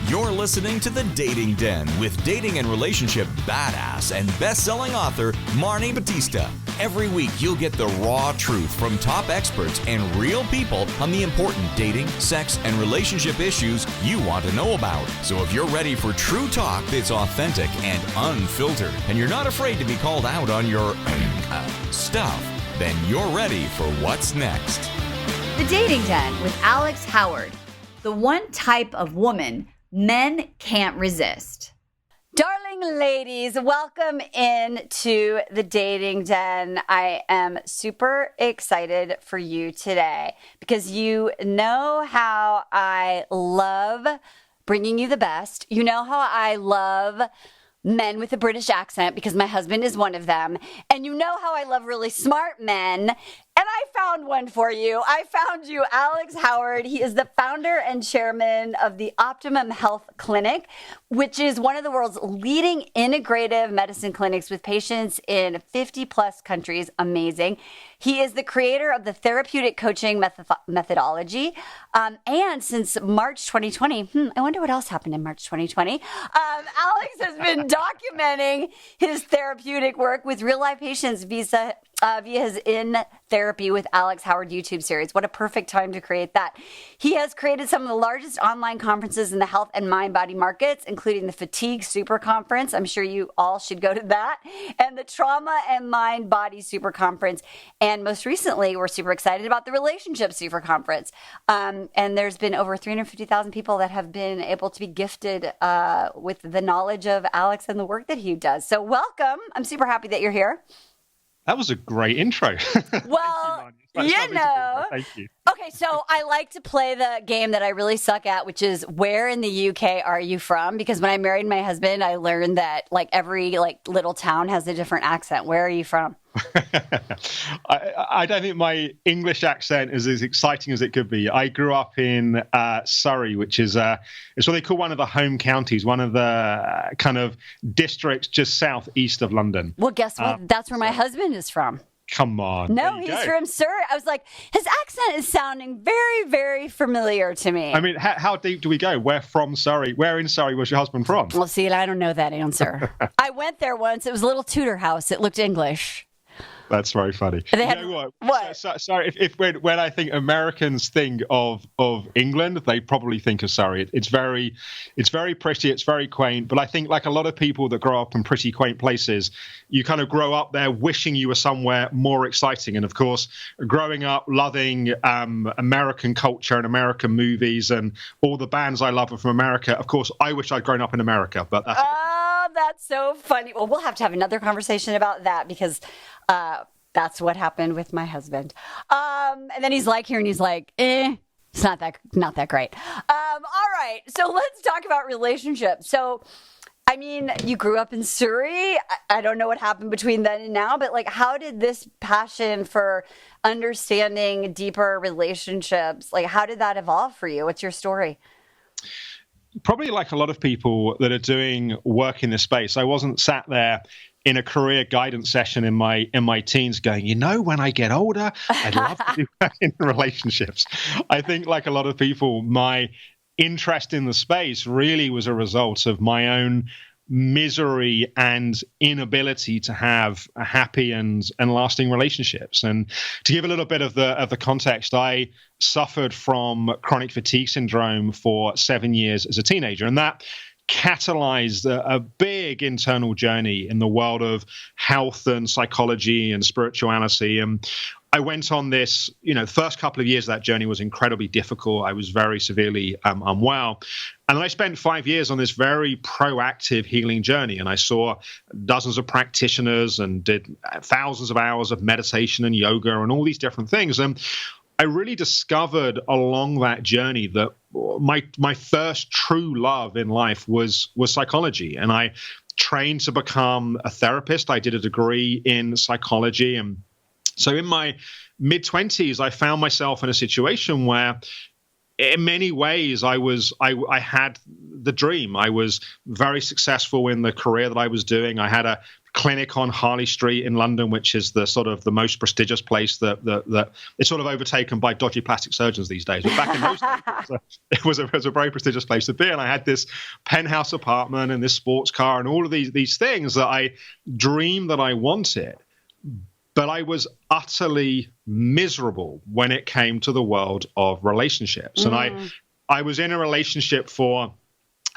You're listening to The Dating Den with dating and relationship badass and best-selling author Marni Battista. Every week, you'll get the raw truth from top experts and real people on the important dating, sex, and relationship issues you want to know about. So if you're ready for true talk that's authentic and unfiltered, and you're not afraid to be called out on your stuff, then you're ready for what's next. The Dating Den with Alex Howard. The one type of woman men can't resist. Darling ladies, welcome into the Dating Den. I am super excited for you today because you know how I love bringing you the best. You know how I love men with a British accent because my husband is one of them. And you know how I love really smart men. And I found one for you. I found you, Alex Howard. He is the founder and chairman of the Optimum Health Clinic, which is one of the world's leading integrative medicine clinics with patients in 50 plus countries. Amazing. He is the creator of the Therapeutic Coaching Methodology. And since March 2020, I wonder what else happened in March 2020. Alex has been documenting his therapeutic work with real life patients via his In Therapy with Alex Howard YouTube series. What a perfect time to create that. He has created some of the largest online conferences in the health and mind-body markets, including the Fatigue Super Conference. I'm sure you all should go to that. And the Trauma and Mind-Body Super Conference. And most recently, we're super excited about the Relationship Super Conference. And there's been over 350,000 people that have been able to be gifted with the knowledge of Alex and the work that he does. So welcome. I'm super happy that you're here. That was a great intro. Well, Thank you. Okay, so I like to play the game that I really suck at, which is where in the UK are you from? Because when I married my husband, I learned that every little town has a different accent. Where are you from? I don't think my English accent is as exciting as it could be. I grew up in Surrey, which is it's what they call one of the home counties, one of the kind of districts just southeast of London. Well, guess what? That's where my husband is from. Come on. No, he's from Surrey. I was like, his accent is sounding very, very familiar to me. I mean, how deep do we go? Where from Surrey? Where in Surrey was your husband from? Well, see, I don't know that answer. I went there once. It was a little Tudor house. It looked English. That's very funny. You know what? Sorry, when I think Americans think of England, they probably think of Surrey. It's very pretty. It's very quaint. But I think, like a lot of people that grow up in pretty quaint places, you kind of grow up there wishing you were somewhere more exciting. And of course, growing up loving American culture and American movies and all the bands I love are from America. Of course, I wish I'd grown up in America. But that's so funny. Well, we'll have to have another conversation about that because that's what happened with my husband. And then he's like here and he's like, it's not that great. All right. So let's talk about relationships. So, I mean, you grew up in Surrey. I don't know what happened between then and now, but how did this passion for understanding deeper relationships, how did that evolve for you? What's your story? Probably like a lot of people that are doing work in this space, I wasn't sat there in a career guidance session in my teens going, when I get older, I'd love to do that in relationships. I think like a lot of people, my interest in the space really was a result of my own misery and inability to have a happy and lasting relationships. And to give a little bit of the context, I suffered from chronic fatigue syndrome for 7 years as a teenager, and that catalyzed a big internal journey in the world of health and psychology and spirituality. And I went on this, the first couple of years of that journey was incredibly difficult. I was very severely unwell. And I spent 5 years on this very proactive healing journey. And I saw dozens of practitioners and did thousands of hours of meditation and yoga and all these different things. And I really discovered along that journey that my first true love in life was psychology. And I trained to become a therapist. I did a degree in psychology. And so in my mid-20s, I found myself in a situation where in many ways I had the dream. I was very successful in the career that I was doing. I had a clinic on Harley Street in London, which is the sort of the most prestigious place that it's sort of overtaken by dodgy plastic surgeons these days. But back in those days, it was a very prestigious place to be. And I had this penthouse apartment and this sports car and all of these things that I dreamed that I wanted. But I was utterly miserable when it came to the world of relationships. And I was in a relationship for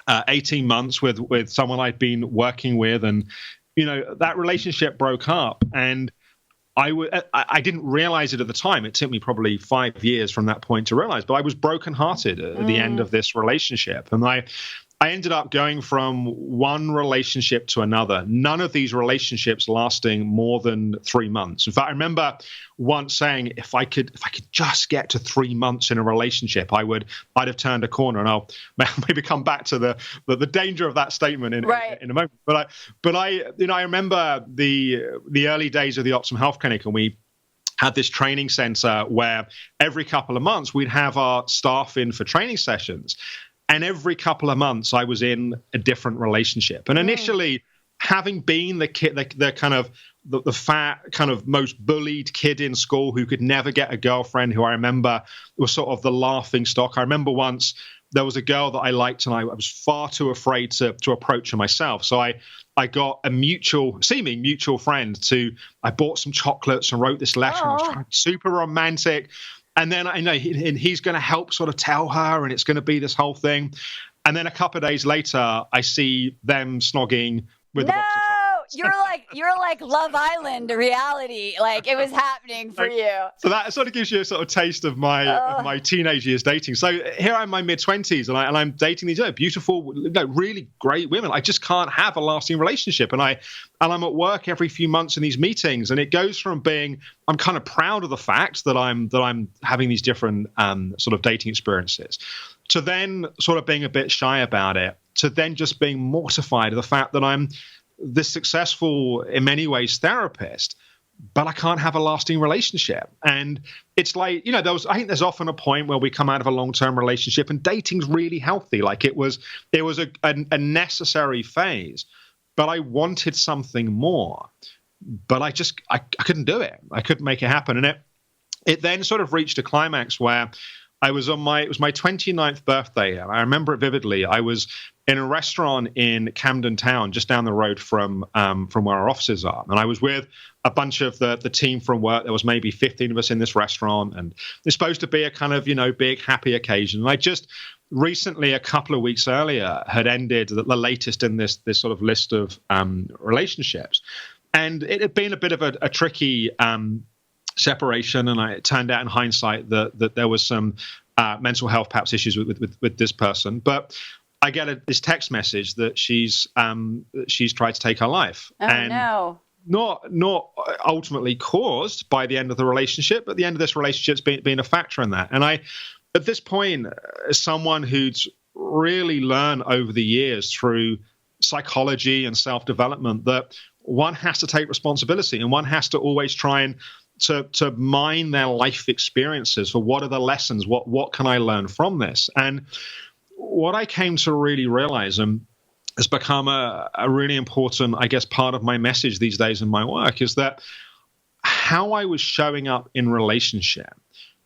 18 months with someone I'd been working with, and that relationship broke up, and I didn't realize it at the time. It took me probably 5 years from that point to realize, but I was brokenhearted at the end of this relationship. And I ended up going from one relationship to another, none of these relationships lasting more than 3 months. In fact, I remember once saying, if I could just get to 3 months in a relationship, I'd have turned a corner. And I'll maybe come back to the danger of that statement in a moment. But I remember the early days of the Optimum Health Clinic, and we had this training center where every couple of months we'd have our staff in for training sessions. And every couple of months, I was in a different relationship. And initially, having been the kid, the kind of the fat, kind of most bullied kid in school who could never get a girlfriend, who I remember was sort of the laughing stock. I remember once there was a girl that I liked, and I was far too afraid to approach her myself. So I got a seeming mutual friend I bought some chocolates and wrote this letter. And I was trying to be super romantic. And then I know he's going to help sort of tell her, and it's going to be this whole thing. And then a couple of days later, I see them snogging with the box of chocolates. You're like Love Island reality. Like, it was happening for you. So that sort of gives you a sort of taste of my teenage years dating. So here I'm in my mid-20s, and I'm dating these beautiful, really great women. I just can't have a lasting relationship. And I'm at work every few months in these meetings, and it goes from being, I'm kind of proud of the fact that I'm having these different sort of dating experiences, to then sort of being a bit shy about it, to then just being mortified of the fact that I'm this successful, in many ways, therapist, but I can't have a lasting relationship. And it's like, I think there's often a point where we come out of a long-term relationship and dating's really healthy. Like it was a necessary phase, but I wanted something more, but I couldn't do it. I couldn't make it happen. And it then sort of reached a climax where it was my 29th birthday. And I remember it vividly. I was in a restaurant in Camden Town, just down the road from where our offices are. And I was with a bunch of the team from work. There was maybe 15 of us in this restaurant, and it's supposed to be a kind of, big, happy occasion. And I just recently, a couple of weeks earlier, had ended the latest in this sort of list of relationships. And it had been a bit of a tricky separation. And it turned out in hindsight that there was some mental health perhaps issues with this person. But I get this text message that she's tried to take her life. Oh, and no. Not ultimately caused by the end of the relationship, but the end of this relationship's been a factor in that. And I, at this point, as someone who's really learned over the years through psychology and self-development, that one has to take responsibility, and one has to always try and to mine their life experiences for what are the lessons, what can I learn from this. And what I came to really realize, and has become a really important, I guess, part of my message these days in my work, is that how I was showing up in relationship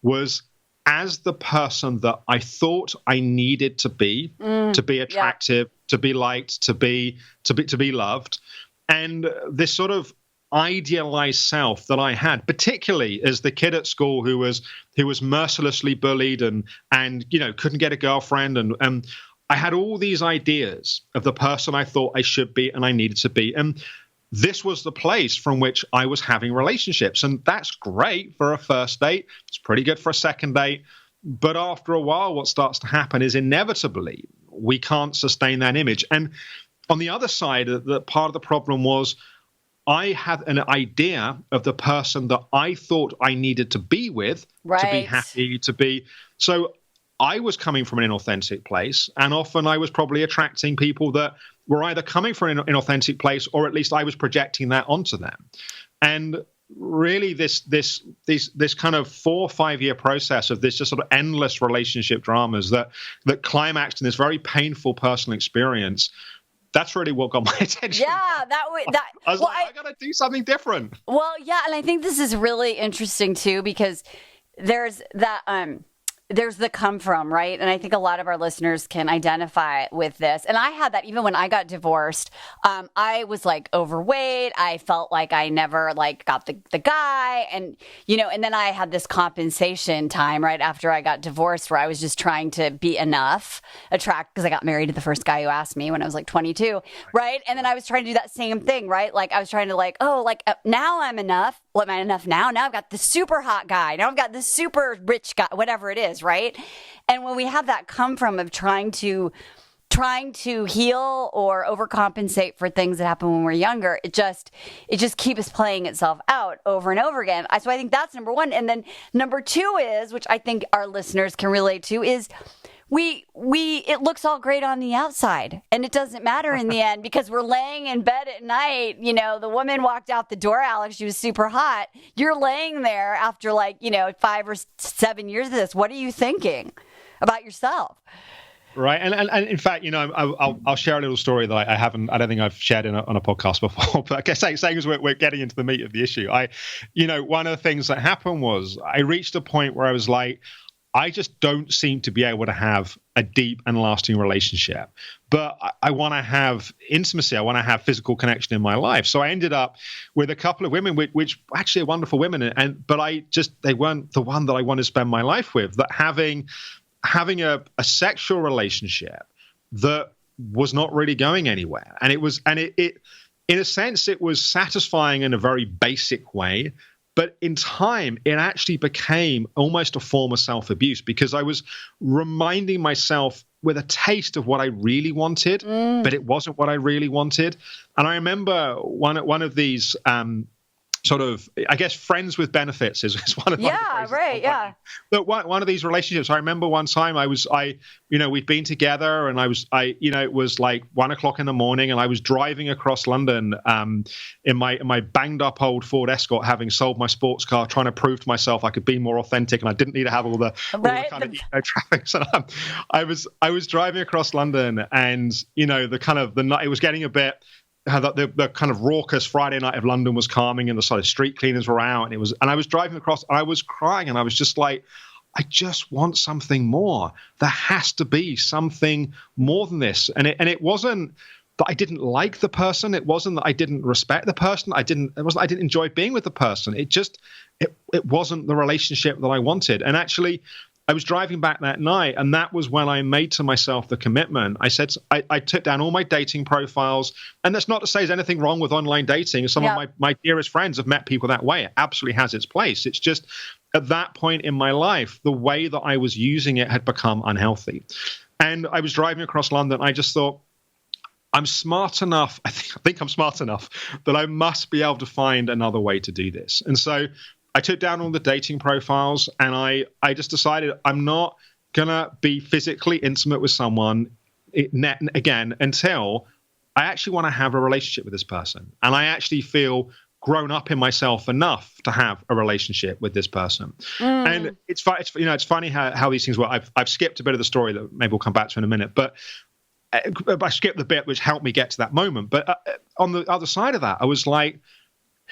was as the person that I thought I needed to be attractive, to be liked, to be loved. And this sort of idealized self that I had, particularly as the kid at school who was mercilessly bullied and couldn't get a girlfriend, and I had all these ideas of the person I thought I should be and I needed to be, and this was the place from which I was having relationships. And that's great for a first date. It's pretty good for a second date. But after a while, what starts to happen is inevitably we can't sustain that image. And on the other side, the part of the problem was I had an idea of the person that I thought I needed to be with, to be happy, to be. So I was coming from an inauthentic place, and often I was probably attracting people that were either coming from an inauthentic place, or at least I was projecting that onto them. And really this kind of 4 or 5 year process of this just sort of endless relationship dramas that climaxed in this very painful personal experience. That's really what got my attention. Yeah, I was I got to do something different. Well, yeah, and I think this is really interesting too, because there's that there's the come from, right? And I think a lot of our listeners can identify with this. And I had that even when I got divorced. I was like overweight. I felt like I never like got the guy. And, and then I had this compensation time right after I got divorced where I was just trying to be enough, because I got married to the first guy who asked me when I was like 22, right? And then I was trying to do that same thing, right? Like I was trying to now I'm enough. Well, am I enough now? Now I've got the super hot guy. Now I've got the super rich guy, whatever it is, right? And when we have that come from of trying to heal or overcompensate for things that happen when we're younger, it just keeps playing itself out over and over again. So I think that's number one. And then number two is, which I think our listeners can relate to, is it looks all great on the outside and it doesn't matter in the end because we're laying in bed at night. The woman walked out the door, Alex, she was super hot. You're laying there after 5 or 7 years of this. What are you thinking about yourself? Right. And in fact, I'll share a little story that I don't think I've shared on a podcast before, but I guess saying as we're getting into the meat of the issue, one of the things that happened was I reached a point where I was like, I just don't seem to be able to have a deep and lasting relationship, but I want to have intimacy. I want to have physical connection in my life. So I ended up with a couple of women, which actually are wonderful women, but they weren't the one that I wanted to spend my life with. That having a sexual relationship that was not really going anywhere, and it in a sense it was satisfying in a very basic way. But in time, it actually became almost a form of self-abuse because I was reminding myself with a taste of what I really wanted, but it wasn't what I really wanted. And I remember one of these sort of, I guess, friends with benefits is one of the phrases. Right, yeah. But one of these relationships, I remember one time we'd been together and it was like 1 o'clock in the morning and I was driving across London in my banged up old Ford Escort, having sold my sports car, trying to prove to myself I could be more authentic and I didn't need to have all the kind of traffic. So I was driving across London and, the night, it was getting a bit, how the kind of raucous Friday night of London was calming and the sort of street cleaners were out and I was driving across and I was crying and I was just like, I just want something more. There has to be something more than this. And it wasn't that I didn't like the person. It wasn't that I didn't respect the person. I didn't enjoy being with the person. It wasn't the relationship that I wanted. And actually, I was driving back that night, and that was when I made to myself the commitment. I said, I took down all my dating profiles, and that's not to say there's anything wrong with online dating. Some of my dearest friends have met people that way. It absolutely has its place. It's just at that point in my life, the way that I was using it had become unhealthy. And I was driving across London. I just thought, I'm smart enough. I think I'm smart enough that I must be able to find another way to do this. And so I took down all the dating profiles and I just decided I'm not going to be physically intimate with someone again until I actually want to have a relationship with this person. And I actually feel grown up in myself enough to have a relationship with this person. And it's funny how these things work. I've skipped a bit of the story that maybe we'll come back to in a minute, but I skipped the bit which helped me get to that moment. But on the other side of that, I was like,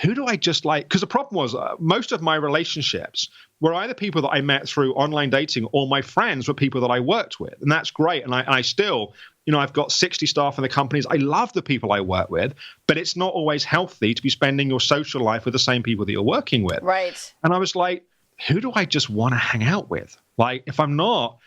who do I just like? Because the problem was most of my relationships were either people that I met through online dating or my friends were people that I worked with. And that's great. And I still, I've got 60 staff in the companies. I love the people I work with, but it's not always healthy to be spending your social life with the same people that you're working with. Right. And I was like, who do I just want to hang out with? Like, if I'm not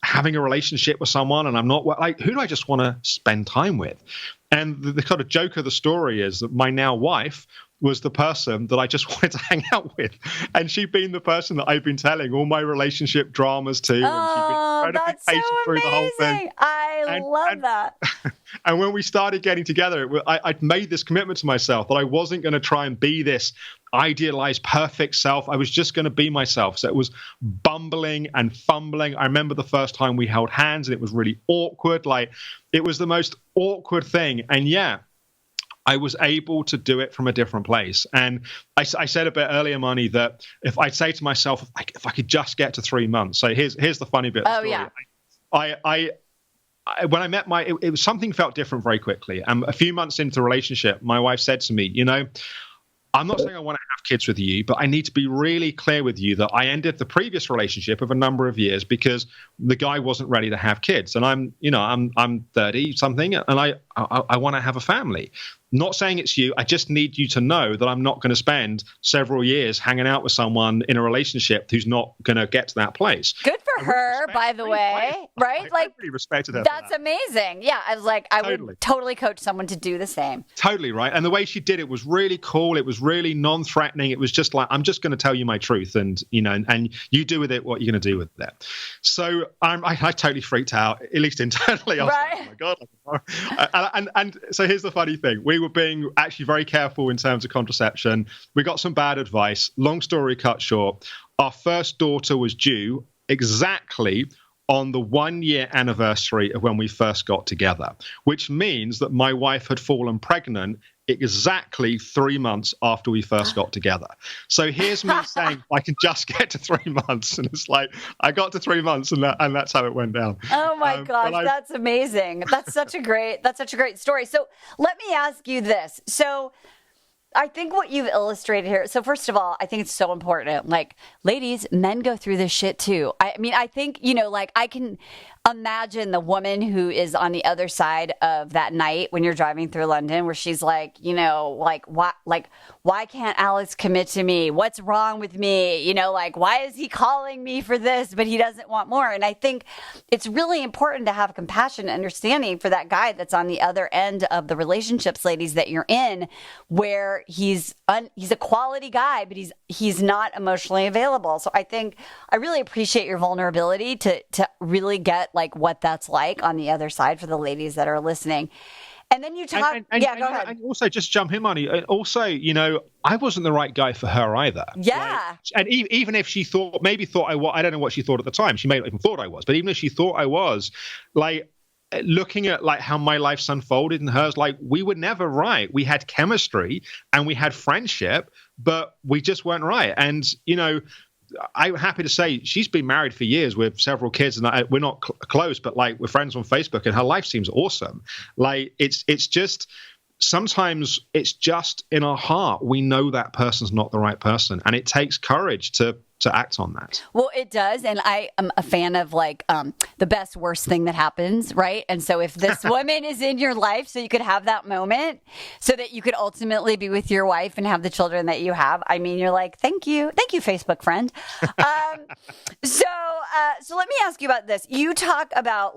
having a relationship with someone and I'm not like, who do I just want to spend time with? And the kind of joke of the story is that my now wife was the person that I just wanted to hang out with. And she'd been the person that I've been telling all my relationship dramas to. Oh, and she'd been that's so through the whole thing. amazing. I love that. And when we started getting together, I'd made this commitment to myself that I wasn't going to try and be this idealized, perfect self. I was just going to be myself. So it was bumbling and fumbling. I remember the first time we held hands and it was really awkward. Like, it was the most awkward thing. And yeah, I was able to do it from a different place. And I said a bit earlier, Marni, that if I'd say to myself, if I could just get to 3 months. So here's the funny bit of the story. Yeah. When I met it was something felt different very quickly. And a few months into the relationship, my wife said to me, I'm not saying I want to have kids with you, but I need to be really clear with you that I ended the previous relationship of a number of years because the guy wasn't ready to have kids. And I'm 30 something and I want to have a family. Not saying it's you. I just need you to know that I'm not going to spend several years hanging out with someone in a relationship who's not going to get to that place. Good for her, by the way, right? I really respected her. That's amazing. Yeah, I was like, I would totally coach someone to do the same. Totally, right? And the way she did it was really cool. It was really non-threatening. It was just like, I'm just going to tell you my truth, and and you do with it what you're going to do with it. So I totally freaked out, at least internally. I was like, oh my God. And so here's the funny thing. We were being actually very careful in terms of contraception. We got some bad advice. Long story cut short, our first daughter was due exactly on the 1-year anniversary of when we first got together, which means that my wife had fallen pregnant exactly 3 months after we first got together. So here's me saying I can just get to 3 months, and it's like I got to 3 months, and that's how it went down. Oh my gosh, that's amazing! That's such a great story. So let me ask you this. So I think what you've illustrated here. So first of all, I think it's so important. Like, ladies, men go through this shit too. I mean, I think, I can imagine the woman who is on the other side of that night when you're driving through London, where she's like, why can't Alex commit to me? What's wrong with me? Why is he calling me for this, but he doesn't want more? And I think it's really important to have compassion and understanding for that guy that's on the other end of the relationships, ladies, that you're in, where he's a quality guy, but he's not emotionally available. So I think I really appreciate your vulnerability to really get what that's like on the other side for the ladies that are listening. And then you talk. Go ahead. And also, just jump in, Marni. Also, I wasn't the right guy for her either. Yeah. And even if she thought I was, I don't know what she thought at the time. She may not even thought I was. But even if she thought I was, looking at how my life's unfolded and hers, we were never right. We had chemistry and we had friendship, but we just weren't right. And I'm happy to say she's been married for years with several kids, and we're not close, but we're friends on Facebook, and her life seems awesome. It's just sometimes it's just in our heart we know that person's not the right person, and it takes courage to act on that. Well, it does, and I am a fan of the best worst thing that happens, right? And so if this woman is in your life, so you could have that moment, so that you could ultimately be with your wife and have the children that you have. I mean, you're like, thank you, Facebook friend. So let me ask you about this. You talk about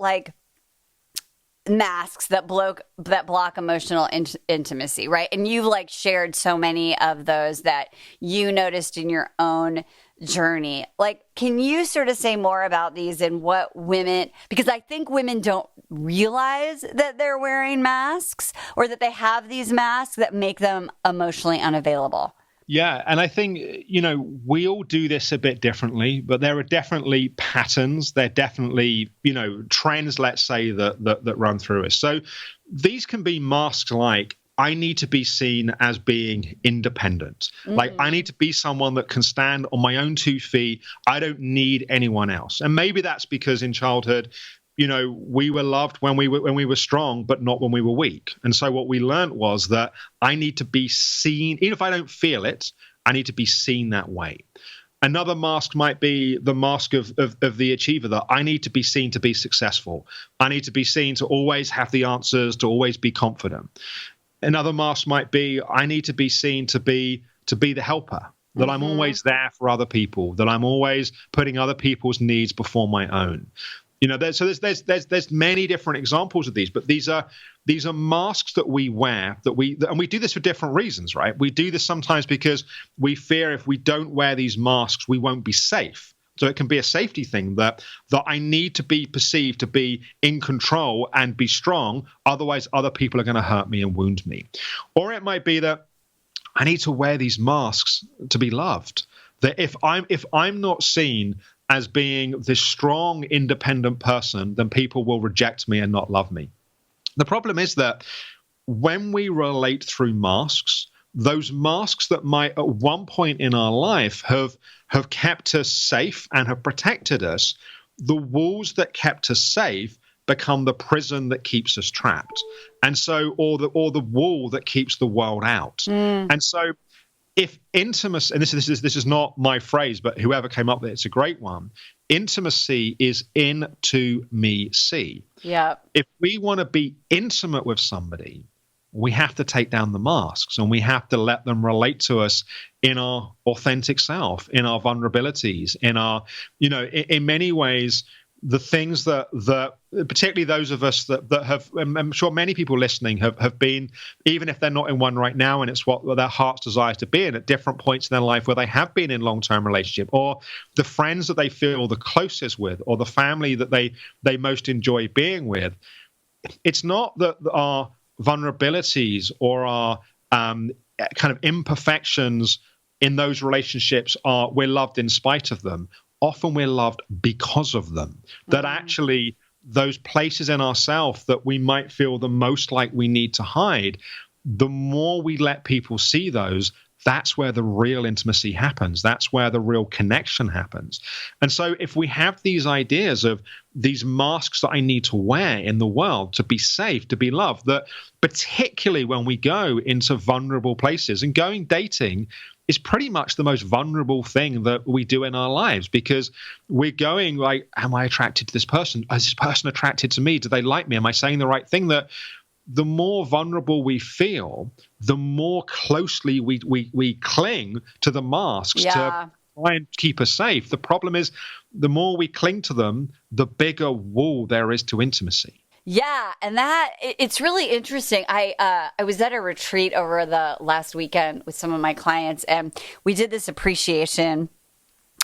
masks that block emotional intimacy, right? And you've shared so many of those that you noticed in your own journey. Can you sort of say more about these and what women, because I think women don't realize that they're wearing masks or that they have these masks that make them emotionally unavailable. Yeah. And I think, we all do this a bit differently, but there are definitely patterns. There are definitely, trends, let's say, that run through us. So these can be masks I need to be seen as being independent. I need to be someone that can stand on my own 2 feet. I don't need anyone else. And maybe that's because in childhood, we were loved when we were strong, but not when we were weak. And so what we learned was that I need to be seen, even if I don't feel it, I need to be seen that way. Another mask might be the mask of the achiever, that I need to be seen to be successful. I need to be seen to always have the answers, to always be confident. Another mask might be I need to be seen to be the helper, that I'm always there for other people, that I'm always putting other people's needs before my own. There's many different examples of these, but these are masks that we wear and we do this for different reasons, right? We do this sometimes because we fear if we don't wear these masks, we won't be safe. So it can be a safety thing that I need to be perceived to be in control and be strong. Otherwise, other people are going to hurt me and wound me. Or it might be that I need to wear these masks to be loved. That if I'm not seen as being this strong, independent person, then people will reject me and not love me. The problem is that when we relate through masks, those masks that might at one point in our life have kept us safe and have protected us, the walls that kept us safe become the prison that keeps us trapped. And so, or the wall that keeps the world out. And so if intimacy, and this is not my phrase, but whoever came up with it, it's a great one. Intimacy is into me see. Yeah. If we want to be intimate with somebody, we have to take down the masks and we have to let them relate to us in our authentic self, in our vulnerabilities, in our, in many ways, the things that particularly those of us that have, I'm sure many people listening have been, even if they're not in one right now, and it's what their heart's desires to be in at different points in their life where they have been in long-term relationship, or the friends that they feel the closest with, or the family that they most enjoy being with. It's not that our vulnerabilities or our kind of imperfections in those relationships we're loved in spite of them. Often we're loved because of them. That actually those places in ourselves that we might feel the most like we need to hide, the more we let people see those, that's where the real intimacy happens. That's where the real connection happens. And so if we have these ideas of these masks that I need to wear in the world to be safe, to be loved, that particularly when we go into vulnerable places, and going dating is pretty much the most vulnerable thing that we do in our lives, because we're going like, am I attracted to this person? Is this person attracted to me? Do they like me? Am I saying the right thing? That the more vulnerable we feel, the more closely we cling to the masks to try and keep us safe. The problem is, the more we cling to them, the bigger wall there is to intimacy. Yeah, and it's really interesting. I was at a retreat over the last weekend with some of my clients, and we did this appreciation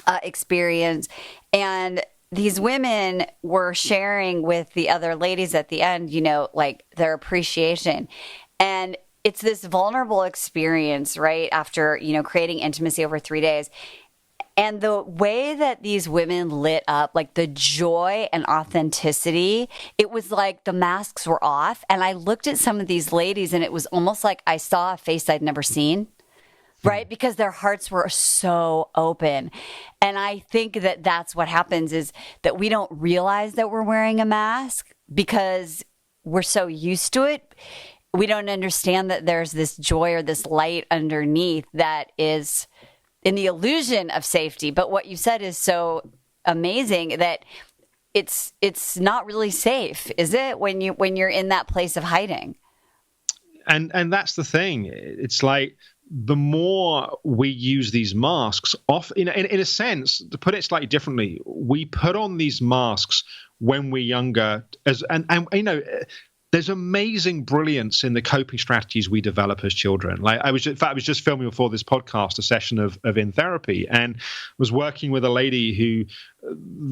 experience, and these women were sharing with the other ladies at the end, like their appreciation. And it's this vulnerable experience, right, after, creating intimacy over 3 days. And the way that these women lit up, like the joy and authenticity, it was like the masks were off. And I looked at some of these ladies and it was almost like I saw a face I'd never seen, right? Because their hearts were so open. And I think that that's what happens, is that we don't realize that we're wearing a mask because we're so used to it. We don't understand that there's this joy or this light underneath that is in the illusion of safety. But what you said is so amazing, that it's not really safe, is it? When you're in that place of hiding. And that's the thing. It's like, the more we use these masks off, in a sense, to put it slightly differently, we put on these masks when we're younger, there's amazing brilliance in the coping strategies we develop as children. Like I was just filming before this podcast a session of In Therapy, and was working with a lady who,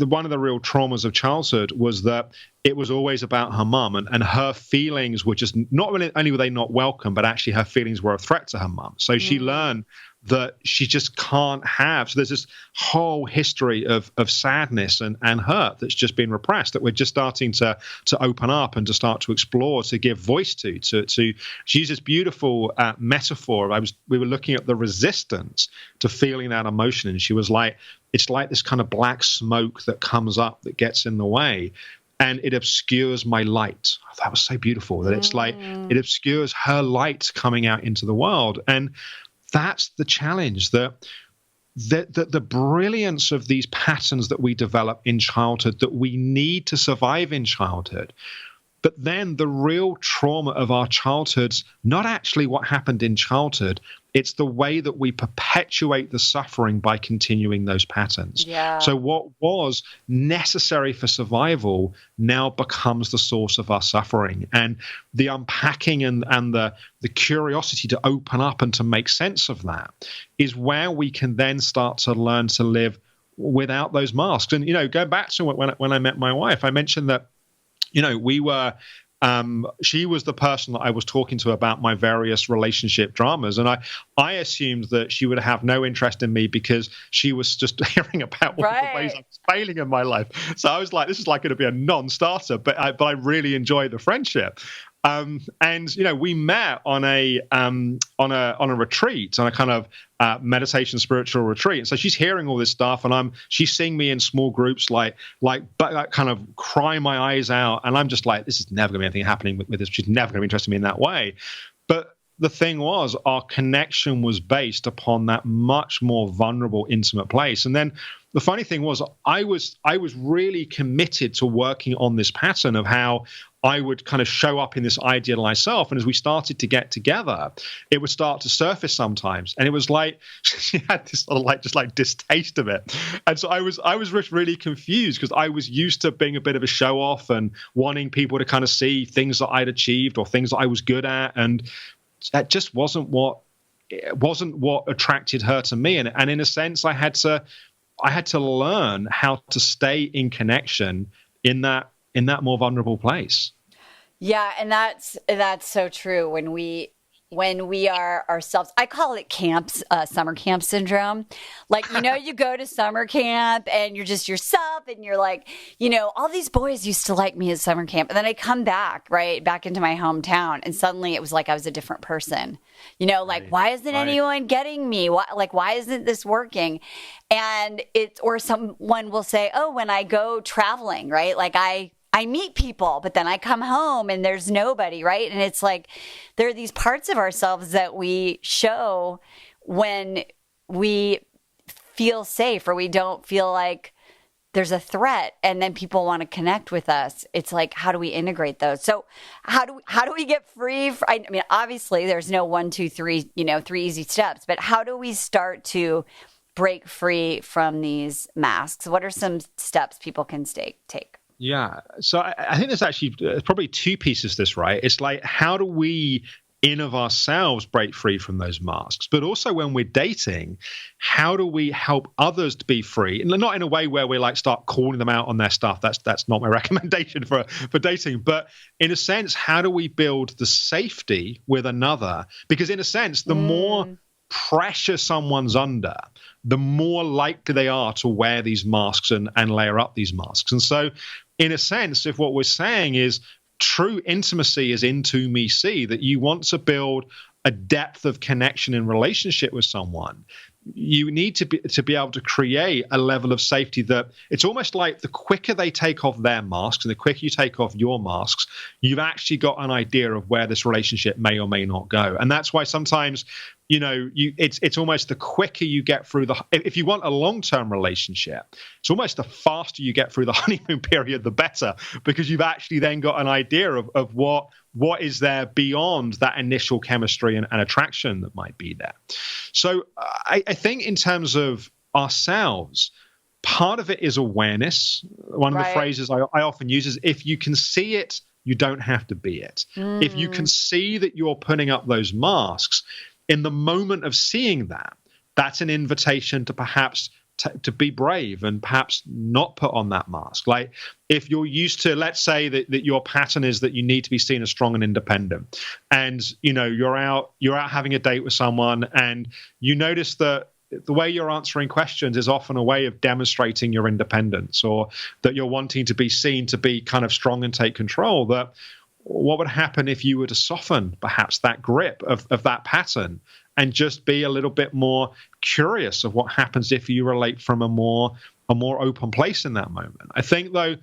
one of the real traumas of childhood was that it was always about her mum, and her feelings were just not really, only were they not welcome, but actually her feelings were a threat to her mum. So she learned that she just can't have. So there's this whole history of sadness and hurt that's just been repressed, that we're just starting to open up and to start to explore, to give voice to. She used this beautiful metaphor. We were looking at the resistance to feeling that emotion, and she was like, it's like this kind of black smoke that comes up that gets in the way, and it obscures my light. That was so beautiful, that it's like it obscures her light coming out into the world. And that's the challenge, that the brilliance of these patterns that we develop in childhood, that we need to survive in childhood. But then the real trauma of our childhoods, not actually what happened in childhood, it's the way that we perpetuate the suffering by continuing those patterns. Yeah. So what was necessary for survival now becomes the source of our suffering. And the unpacking and the curiosity to open up and to make sense of that is where we can then start to learn to live without those masks. And, going back to when I met my wife, I mentioned that, we were, she was the person that I was talking to about my various relationship dramas. And I assumed that she would have no interest in me because she was just hearing about all the ways I was failing in my life. So I was like, this is like going to be a non-starter, but I really enjoy the friendship. And we met on a retreat, on a kind of meditation spiritual retreat. And so she's hearing all this stuff, and she's seeing me in small groups, like kind of crying my eyes out, and I'm just like, this is never going to be anything happening with this. She's never going to be interested in me in that way. But the thing was, our connection was based upon that much more vulnerable, intimate place. And then the funny thing was, I was really committed to working on this pattern of how I would kind of show up in this idealized self. And as we started to get together, it would start to surface sometimes. And it was like, she had this sort of just distaste of it. And so I was really confused, because I was used to being a bit of a show off and wanting people to kind of see things that I'd achieved or things that I was good at. And that just wasn't what attracted her to me. And in a sense, I had to learn how to stay in connection in that more vulnerable place. Yeah, and that's so true. When we are ourselves, I call it summer camp syndrome. Like, you go to summer camp and you're just yourself, and you're like, all these boys used to like me at summer camp. And then I come back into my hometown, and suddenly it was like I was a different person. Why isn't anyone getting me? Why isn't this working? And or someone will say, oh, when I go traveling, right? Like I meet people, but then I come home and there's nobody, right? And it's like there are these parts of ourselves that we show when we feel safe, or we don't feel like there's a threat, and then people want to connect with us. It's like, how do we integrate those? So how do we get free? I mean, obviously there's no 1, 2, 3, 3 easy steps, but how do we start to break free from these masks? What are some steps people can take? Yeah. So I think there's actually probably two pieces to this, right? It's like, how do we in of ourselves break free from those masks? But also when we're dating, how do we help others to be free? And not in a way where we start calling them out on their stuff. That's not my recommendation for dating. But in a sense, how do we build the safety with another? Because in a sense, the more pressure someone's under, the more likely they are to wear these masks and layer up these masks. And so in a sense, if what we're saying is true intimacy is into me see, that you want to build a depth of connection and relationship with someone, you need to be able to create a level of safety that it's almost like the quicker they take off their masks and the quicker you take off your masks, you've actually got an idea of where this relationship may or may not go. And that's why sometimes it's almost the quicker you get through if you want a long-term relationship, it's almost the faster you get through the honeymoon period, the better, because you've actually then got an idea of what is there beyond that initial chemistry and attraction that might be there. So I think in terms of ourselves, part of it is awareness. One of the phrases I often use is, if you can see it, you don't have to be it. If you can see that you're putting up those masks, in the moment of seeing that, that's an invitation to perhaps to be brave and perhaps not put on that mask. Like if you're used to, let's say that your pattern is that you need to be seen as strong and independent, and you're out having a date with someone, and you notice that the way you're answering questions is often a way of demonstrating your independence, or that you're wanting to be seen to be kind of strong and take control, that what would happen if you were to soften perhaps that grip of that pattern and just be a little bit more curious of what happens if you relate from a more open place in that moment? I think, though,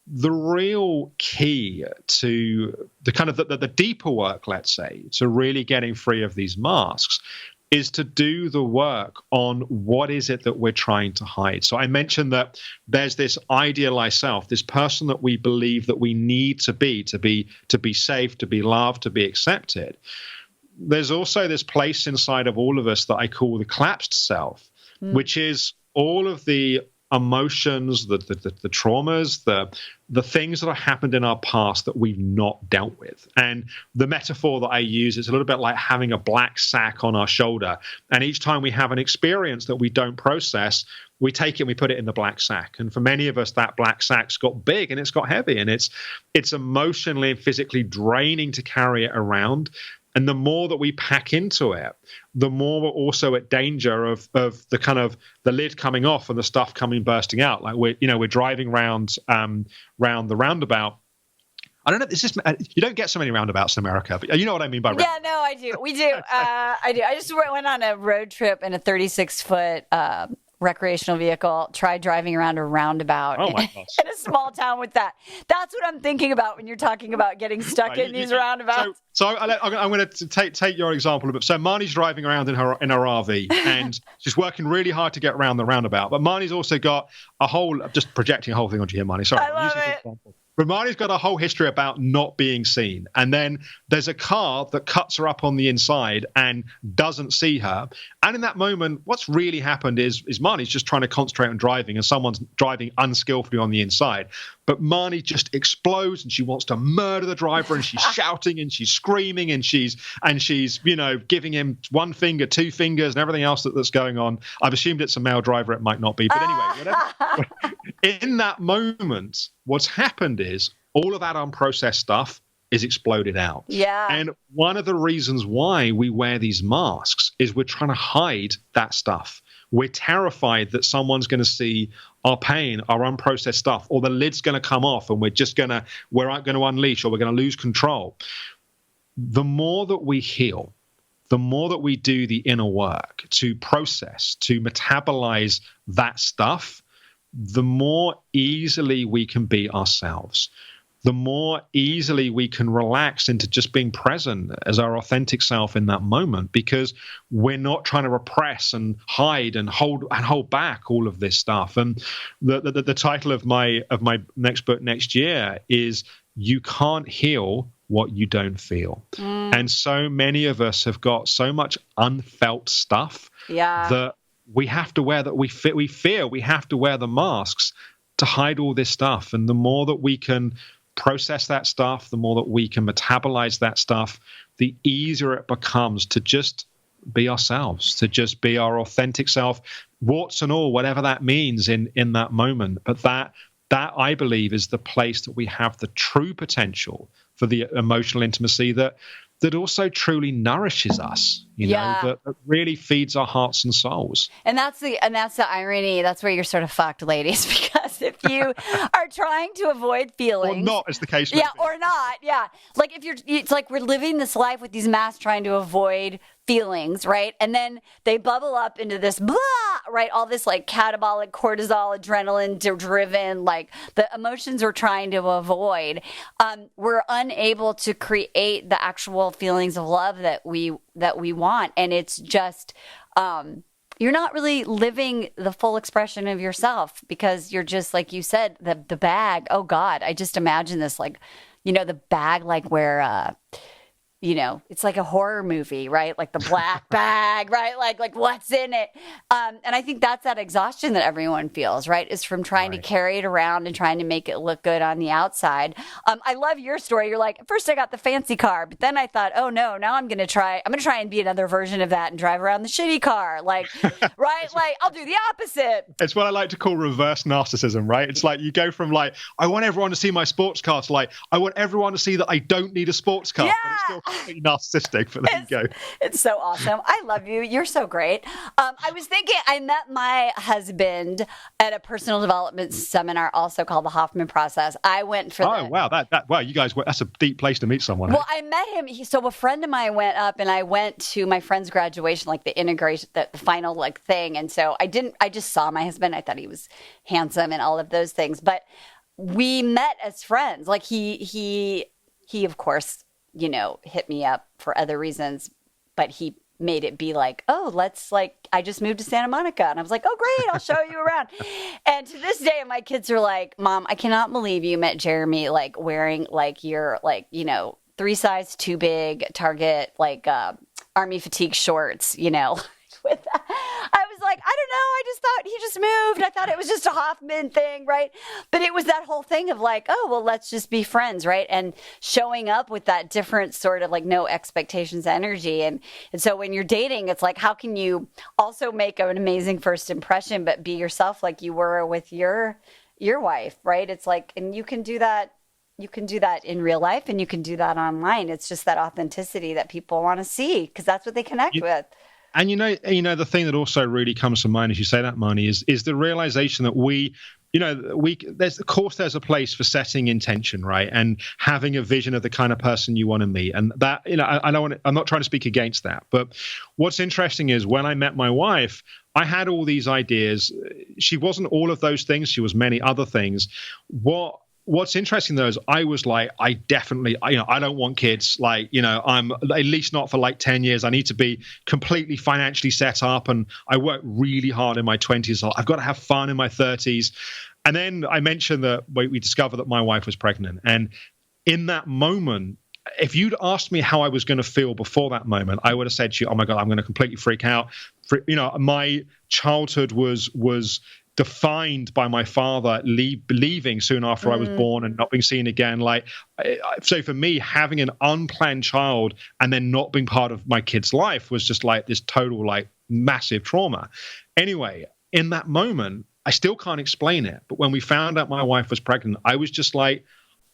the real key to the kind of the deeper work, let's say, to really getting free of these masks is to do the work on what is it that we're trying to hide. So I mentioned that there's this idealized self, this person that we believe that we need to be safe, to be loved, to be accepted. There's also this place inside of all of us that I call the collapsed self, which is all of the emotions, the traumas, the things that have happened in our past that we've not dealt with. And the metaphor that I use is a little bit like having a black sack on our shoulder. And each time we have an experience that we don't process, we take it and we put it in the black sack. And for many of us, that black sack's got big and it's got heavy, and it's emotionally and physically draining to carry it around. And the more that we pack into it, the more we're also at danger of the kind of the lid coming off and the stuff bursting out. Like we're driving round the roundabout, I don't know. It's just you don't get so many roundabouts in America, but you know what I mean by roundabout. Yeah, no, I do. We do. I do. I just went on a road trip in a 36-foot recreational vehicle. Tried driving around a roundabout. Oh my gosh. In a small town with that. That's what I'm thinking about when you're talking about getting stuck in these roundabouts. So I'm going to take your example a bit. So Marni's driving around in her RV and she's working really hard to get around the roundabout. But Marni's also got just projecting a whole thing onto you, Marni. Sorry. I love it. But Marni's got a whole history about not being seen. And then there's a car that cuts her up on the inside and doesn't see her. And in that moment, what's really happened is Marni's just trying to concentrate on driving and someone's driving unskillfully on the inside. But Marni just explodes and she wants to murder the driver and she's shouting and she's screaming and she's giving him one finger, two fingers and everything else that's going on. I've assumed it's a male driver. It might not be. But anyway, whatever. In that moment, what's happened is all of that unprocessed stuff is exploded out. Yeah. And one of the reasons why we wear these masks is we're trying to hide that stuff. We're terrified that someone's going to see our pain, our unprocessed stuff, or the lid's going to come off and we're going to unleash or we're going to lose control. The more that we heal, the more that we do the inner work to process, to metabolize that stuff, the more easily we can be ourselves. The more easily we can relax into just being present as our authentic self in that moment, because we're not trying to repress and hide and hold back all of this stuff. And the title of my next book next year is "You Can't Heal What You Don't Feel." And so many of us have got so much unfelt stuff that we have to wear, that we fear we have to wear the masks to hide all this stuff. And the more that we can process that stuff, the more that we can metabolize that stuff, the easier it becomes to just be ourselves, to just be our authentic self, warts and all, whatever that means in that moment. But that I believe is the place that we have the true potential for the emotional intimacy that also truly nourishes us, that really feeds our hearts and souls. And that's the irony. That's where you're sort of fucked, ladies, because if you are trying to avoid feelings, or not, as the case may be. or not, like it's like we're living this life with these masks trying to avoid feelings, right? And then they bubble up into this blah, right? All this like catabolic cortisol, adrenaline driven, like the emotions we're trying to avoid. We're unable to create the actual feelings of love that we want. And it's just, you're not really living the full expression of yourself, because you're just, like you said, the bag. Oh God, I just imagine this, like, the bag, like where, it's like a horror movie, right? Like the black bag, right? Like what's in it? And I think that's that exhaustion that everyone feels, right? Is from trying to carry it around and trying to make it look good on the outside. I love your story. You're like, first I got the fancy car, but then I thought, oh no, now I'm going to try and be another version of that and drive around the shitty car. Like, right? Like I'll do the opposite. It's what I like to call reverse narcissism, right? It's like you go from like, I want everyone to see my sports car to like, I want everyone to see that I don't need a sports car. Yeah. But it's still narcissistic, but there you go. It's so awesome. I love you. You're so great. I was thinking, I met my husband at a personal development seminar, also called the Hoffman Process. I went for wow, you guys, that's a deep place to meet someone. Well, I met him. So a friend of mine went up, and I went to my friend's graduation, like the integration, the final like thing. And so I just saw my husband. I thought he was handsome and all of those things, but we met as friends. Like he of course, hit me up for other reasons, but he made it be like, oh, I just moved to Santa Monica. And I was like, oh, great, I'll show you around. And to this day, my kids are like, Mom, I cannot believe you met Jeremy, like wearing like your, like, 3 size too big Target, like army fatigue shorts, with that. I was like, I don't know. I just thought he just moved. I thought it was just a Hoffman thing, right? But it was that whole thing of like, oh, well, let's just be friends, right? And showing up with that different sort of like no expectations energy. And so when you're dating, it's like, how can you also make an amazing first impression, but be yourself like you were with your wife, right? It's like, and you can do that. You can do that in real life and you can do that online. It's just that authenticity that people want to see because that's what they connect with. And the thing that also really comes to mind as you say that, Marni, is the realization that we there's a place for setting intention, right? And having a vision of the kind of person you want to meet. And that, I'm not trying to speak against that. But what's interesting is when I met my wife, I had all these ideas. She wasn't all of those things. She was many other things. What's interesting though is I was like, I don't want kids. Like, I'm at least not for like 10 years. I need to be completely financially set up. And I worked really hard in my 20s. So I've got to have fun in my 30s. And then I mentioned that we discovered that my wife was pregnant. And in that moment, if you'd asked me how I was going to feel before that moment, I would have said to you, oh my God, I'm going to completely freak out. My childhood was defined by my father leaving soon after I was born and not being seen again. So for me, having an unplanned child and then not being part of my kid's life was just like this total, massive trauma. Anyway, in that moment, I still can't explain it. But when we found out my wife was pregnant, I was just like,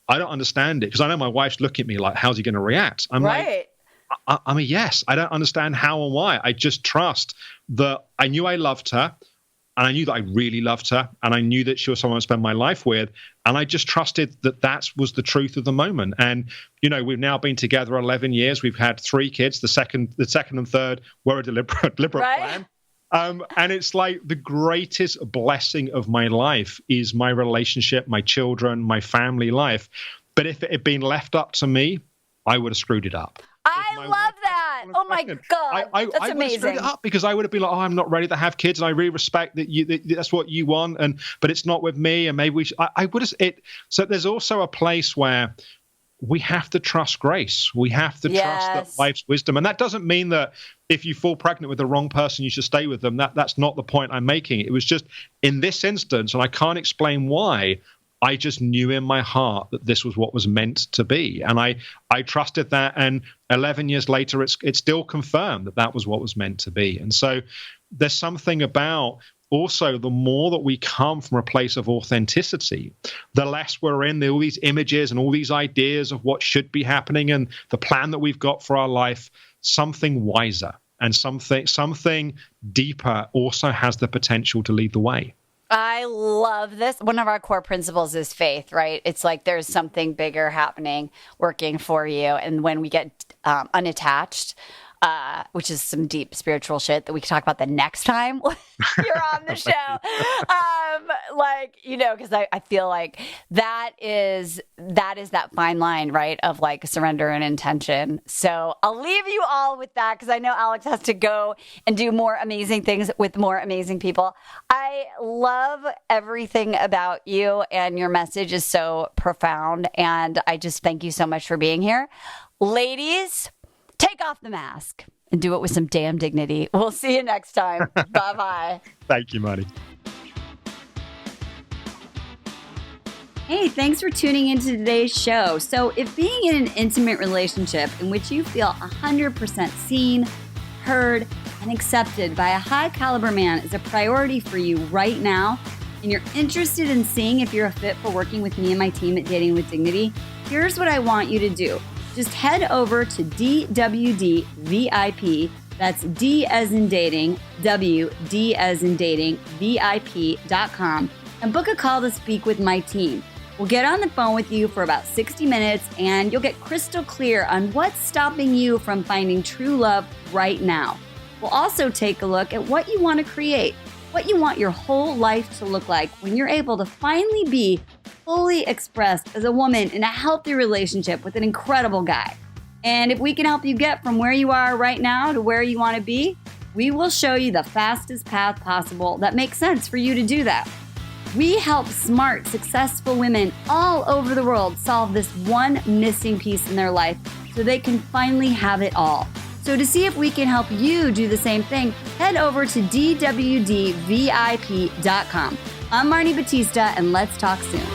I don't understand it. Because I know my wife's looking at me like, how's he going to react? I'm like, I'm a yes. I don't understand how and why. I just trust that I knew I loved her. And I knew that I really loved her. And I knew that she was someone I spend my life with. And I just trusted that was the truth of the moment. And, we've now been together 11 years. We've had 3 kids. The second and third were a deliberate plan. And it's like the greatest blessing of my life is my relationship, my children, my family life. But if it had been left up to me, I would have screwed it up. I love that. Oh my God. That's I amazing. would have screwed it up because I would have been like, I'm not ready to have kids. And I really respect that that's what you want. But it's not with me. And maybe I would have So there's also a place where we have to trust grace. We have to trust that life's wisdom. And that doesn't mean that if you fall pregnant with the wrong person, you should stay with them. That's not the point I'm making. It was just in this instance, and I can't explain why, I just knew in my heart that this was what was meant to be. And I trusted that. And 11 years later, it's still confirmed that was what was meant to be. And so there's something about also the more that we come from a place of authenticity, the less we're in all these images and all these ideas of what should be happening and the plan that we've got for our life. Something wiser and something deeper also has the potential to lead the way. I love this. One of our core principles is faith, right? It's like there's something bigger happening, working for you. And when we get unattached, which is some deep spiritual shit that we can talk about the next time you're on the show. Because I feel like that is that fine line, right? Of surrender and intention. So I'll leave you all with that because I know Alex has to go and do more amazing things with more amazing people. I love everything about you and your message is so profound. And I just thank you so much for being here. Ladies, take off the mask and do it with some damn dignity. We'll see you next time. Bye-bye. Thank you, Marni. Hey, thanks for tuning into today's show. So if being in an intimate relationship in which you feel 100% seen, heard, and accepted by a high caliber man is a priority for you right now, and you're interested in seeing if you're a fit for working with me and my team at Dating with Dignity, here's what I want you to do. Just head over to DWD VIP, that's D as in dating, W, D as in dating, VIP.com, and book a call to speak with my team. We'll get on the phone with you for about 60 minutes and you'll get crystal clear on what's stopping you from finding true love right now. We'll also take a look at what you want to create, what you want your whole life to look like when you're able to finally be fully expressed as a woman in a healthy relationship with an incredible guy. And if we can help you get from where you are right now to where you want to be, we will show you the fastest path possible that makes sense for you to do that. We help smart, successful women all over the world solve this one missing piece in their life so they can finally have it all. So to see if we can help you do the same thing, head over to DWDVIP.com. I'm Marni Battista, and let's talk soon.